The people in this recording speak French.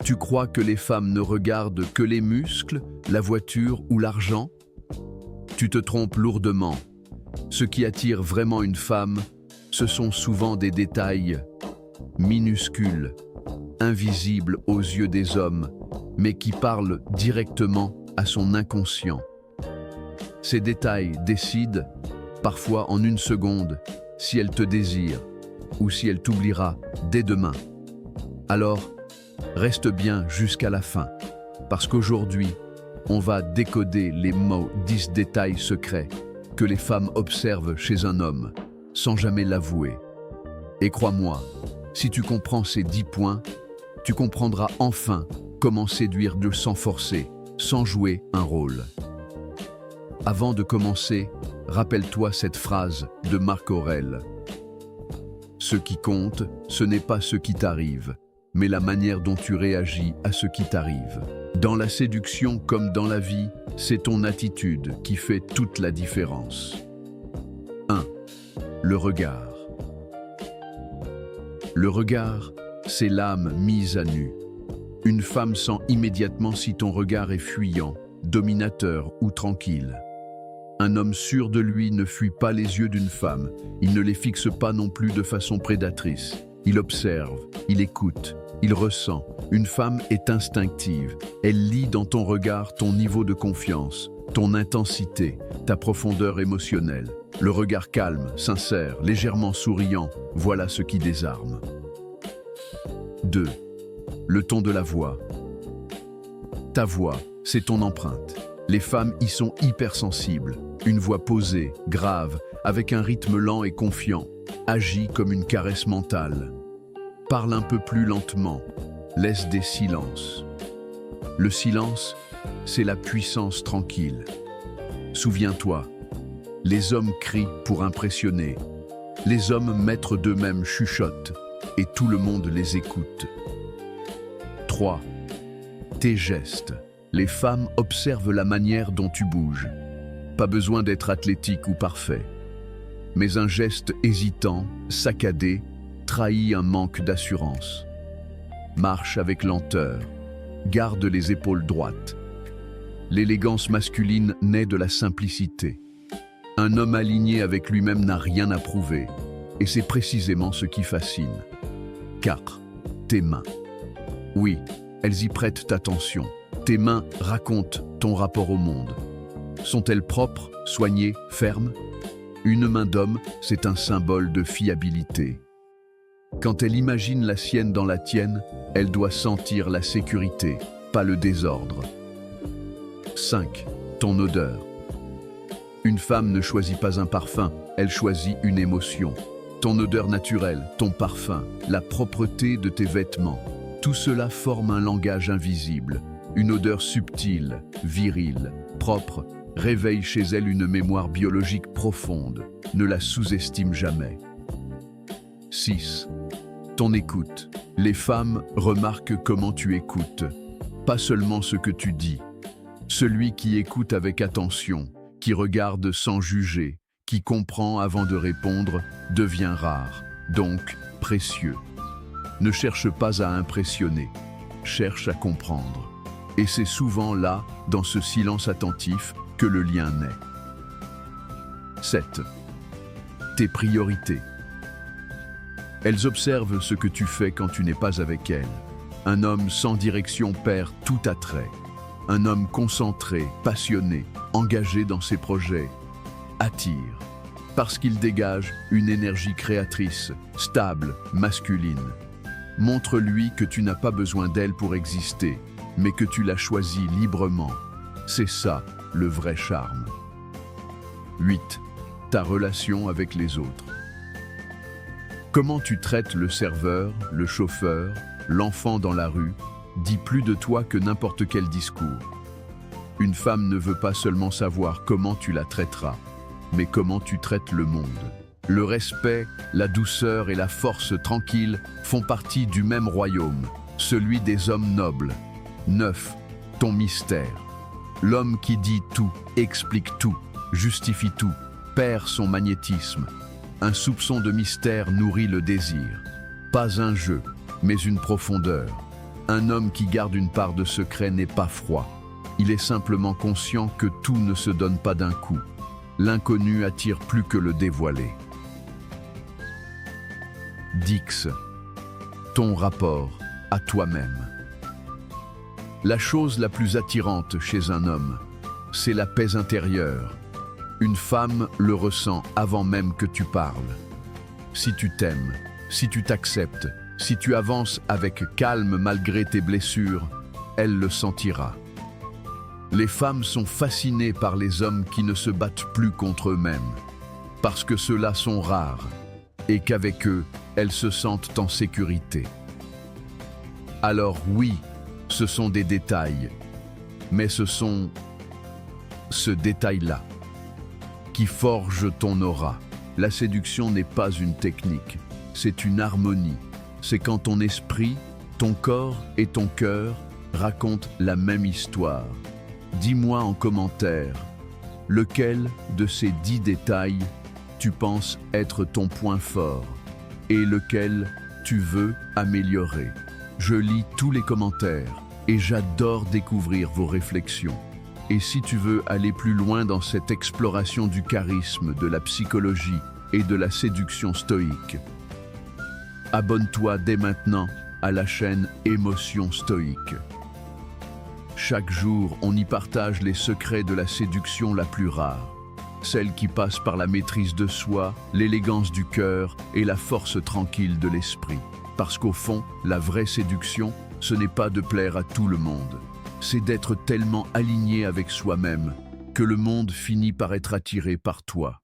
Tu crois que les femmes ne regardent que les muscles, la voiture ou l'argent? Tu te trompes lourdement. Ce qui attire vraiment une femme, ce sont souvent des détails minuscules, invisibles aux yeux des hommes, mais qui parlent directement à son inconscient. Ces détails décident, parfois en une seconde, si elle te désire ou si elle t'oubliera dès demain. Alors, reste bien jusqu'à la fin, parce qu'aujourd'hui, on va décoder les mots 10 détails secrets que les femmes observent chez un homme, sans jamais l'avouer. Et crois-moi, si tu comprends ces 10 points, tu comprendras enfin comment séduire sans forcer, sans jouer un rôle. Avant de commencer, rappelle-toi cette phrase de Marc Aurèle. Ce qui compte, ce n'est pas ce qui t'arrive, mais la manière dont tu réagis à ce qui t'arrive. Dans la séduction comme dans la vie, c'est ton attitude qui fait toute la différence. 1. Le regard. Le regard, c'est l'âme mise à nu. Une femme sent immédiatement si ton regard est fuyant, dominateur ou tranquille. Un homme sûr de lui ne fuit pas les yeux d'une femme, il ne les fixe pas non plus de façon prédatrice. Il observe, il écoute, il ressent. Une femme est instinctive, elle lit dans ton regard ton niveau de confiance, ton intensité, ta profondeur émotionnelle. Le regard calme, sincère, légèrement souriant, voilà ce qui désarme. 2. Le ton de la voix. Ta voix, c'est ton empreinte. Les femmes y sont hypersensibles. Une voix posée, grave, avec un rythme lent et confiant, agit comme une caresse mentale. Parle un peu plus lentement, laisse des silences. Le silence, c'est la puissance tranquille. Souviens-toi, les hommes crient pour impressionner. Les hommes maîtres d'eux-mêmes chuchotent et tout le monde les écoute. 3. Tes gestes. Les femmes observent la manière dont tu bouges. Pas besoin d'être athlétique ou parfait. Mais un geste hésitant, saccadé, trahit un manque d'assurance. Marche avec lenteur. Garde les épaules droites. L'élégance masculine naît de la simplicité. Un homme aligné avec lui-même n'a rien à prouver. Et c'est précisément ce qui fascine. 4. Tes mains. Oui, elles y prêtent attention. Tes mains racontent ton rapport au monde. Sont-elles propres, soignées, fermes? Une main d'homme, c'est un symbole de fiabilité. Quand elle imagine la sienne dans la tienne, elle doit sentir la sécurité, pas le désordre. 5. Ton odeur. Une femme ne choisit pas un parfum, elle choisit une émotion. Ton odeur naturelle, ton parfum, la propreté de tes vêtements, tout cela forme un langage invisible. Une odeur subtile, virile, propre, réveille chez elle une mémoire biologique profonde. Ne la sous-estime jamais. 6. Ton écoute. Les femmes remarquent comment tu écoutes, pas seulement ce que tu dis. Celui qui écoute avec attention, qui regarde sans juger, qui comprend avant de répondre, devient rare, donc précieux. Ne cherche pas à impressionner, cherche à comprendre. Et c'est souvent là, dans ce silence attentif, que le lien naît. 7. Tes priorités. Elles observent ce que tu fais quand tu n'es pas avec elles. Un homme sans direction perd tout attrait. Un homme concentré, passionné, engagé dans ses projets, attire. Parce qu'il dégage une énergie créatrice, stable, masculine. Montre-lui que tu n'as pas besoin d'elle pour exister, mais que tu l'as choisie librement. C'est ça, le vrai charme. 8. Ta relation avec les autres. Comment tu traites le serveur, le chauffeur, l'enfant dans la rue, dit plus de toi que n'importe quel discours. Une femme ne veut pas seulement savoir comment tu la traiteras, mais comment tu traites le monde. Le respect, la douceur et la force tranquille font partie du même royaume, celui des hommes nobles. 9. Ton mystère. L'homme qui dit tout, explique tout, justifie tout, perd son magnétisme. Un soupçon de mystère nourrit le désir. Pas un jeu, mais une profondeur. Un homme qui garde une part de secret n'est pas froid. Il est simplement conscient que tout ne se donne pas d'un coup. L'inconnu attire plus que le dévoilé. Dix. Ton rapport à toi-même. La chose la plus attirante chez un homme, c'est la paix intérieure. Une femme le ressent avant même que tu parles. Si tu t'aimes, si tu t'acceptes, si tu avances avec calme malgré tes blessures, elle le sentira. Les femmes sont fascinées par les hommes qui ne se battent plus contre eux-mêmes, parce que ceux-là sont rares, et qu'avec eux, elles se sentent en sécurité. Alors oui, ce sont des détails, mais ce sont ce détail-là qui forge ton aura. La séduction n'est pas une technique, c'est une harmonie. C'est quand ton esprit, ton corps et ton cœur racontent la même histoire. Dis-moi en commentaire, lequel de ces 10 détails tu penses être ton point fort et lequel tu veux améliorer. Je lis tous les commentaires et j'adore découvrir vos réflexions. Et si tu veux aller plus loin dans cette exploration du charisme, de la psychologie et de la séduction stoïque, abonne-toi dès maintenant à la chaîne Émotions Stoïques. Chaque jour, on y partage les secrets de la séduction la plus rare, celle qui passe par la maîtrise de soi, l'élégance du cœur et la force tranquille de l'esprit. Parce qu'au fond, la vraie séduction, ce n'est pas de plaire à tout le monde. C'est d'être tellement aligné avec soi-même que le monde finit par être attiré par toi.